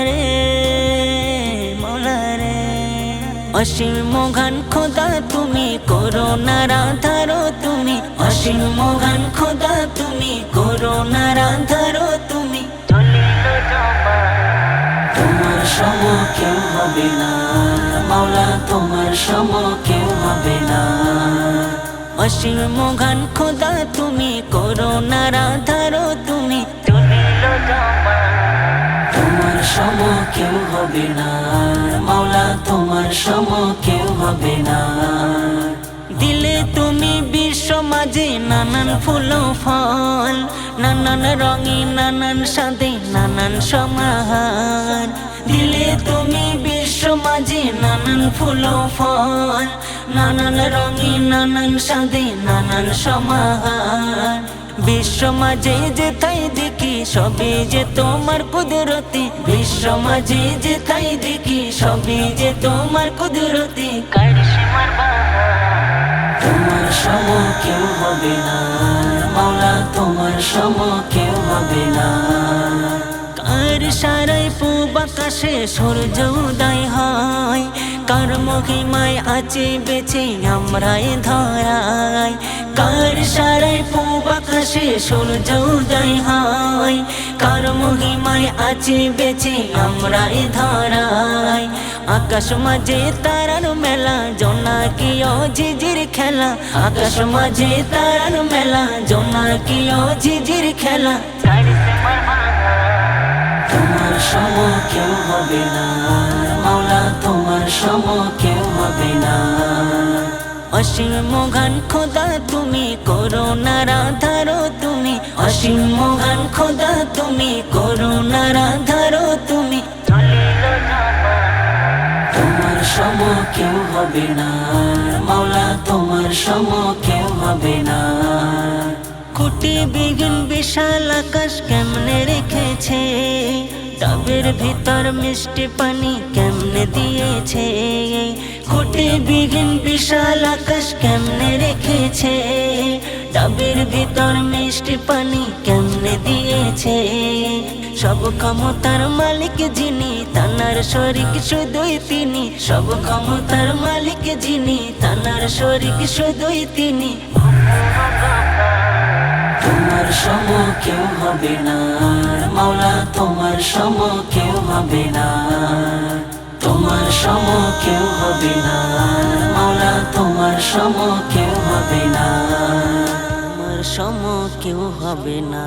রে মৌলা রে। অসীম মহান খোদা তুমি, করুণার আধার তুমি। অসীম মহান খোদা তুমি, করুণার আধার তুমি। তোমার সম কেউ হবে না মাওলা, তোমার সম কেউ হবে না। অসীম মহান খোদা তুমি, করুণার আধার তুমি। তোমার সম কেউ হবে না মাওলা, তোমার সম কেউ হবে না। দিলে তুমি বিশ্ব মাঝে নানান ফুল ফল, নানান রঙে নানান স্বাদে নানান সমাহার। দিলে তুমি বিশ্ব মাঝে নানান ফুল ফল, নানান রঙে নানান স্বাদে নানান সমাহার। বিশ্ব মাঝে যেথাই দেখি সবই যে তোমার কুদরতি। বিশ্ব মাঝে যেথাই দেখি সবই যে তোমার কুদরতি। তোমার সম কেউ হবে না মাওলা, তোমার সম কেউ হবে না। কার সারাই পূব আকাশে সূর্য উদয় হয়, কার মহিমায় আছে বেঁচে আমরা এ ধরায়। কার সারাই পূব আকাশে সূর্য উদয় হয়, কার মহিমায় আছে বেঁচে আমরা এ ধরায়। আকাশ মাঝে তারার মেলা, জোনাকি ও ঝিঝির খেলা। আকাশ মাঝে তারার মেলা, জোনাকি ও ঝিঝির খেলা। তোমার সম কেউ হবে না মাওলা, তোমার সম কেউ হবে না। অসীম মহান খোদা তুমি, করুণার আধার তুমি। অসীম মহান খোদা তুমি, করুণার আধার তুমি। তোমার সম কেউ হবে না মাওলা, তোমার সম কেউ হবে না। কোটি বিঘিন বিশাল আকাশ কেমনে রেখেছে, ডাবের ভিতর মিষ্টি পানি কেমনে দিয়েছে। কোটি বিঘিন বিশাল আকাশ কেমনে রেখেছে, ডাবের ভিতর মিষ্টি পানি কেমনে দিয়েছে। সব ক্ষমতার মালিক যিনি, তানার শরীক শুধুই তিনি। সব ক্ষমতার মালিক যিনি, তানার শরীক শুধুই তিনি। তোমার সম কেউ হবে না মাওলা, তোমার সম কেউ হবে না। তোমার সম কেউ হবে না মাওলা, তোমার সম কেউ হবে না। তোমার সম কেউ হবে না।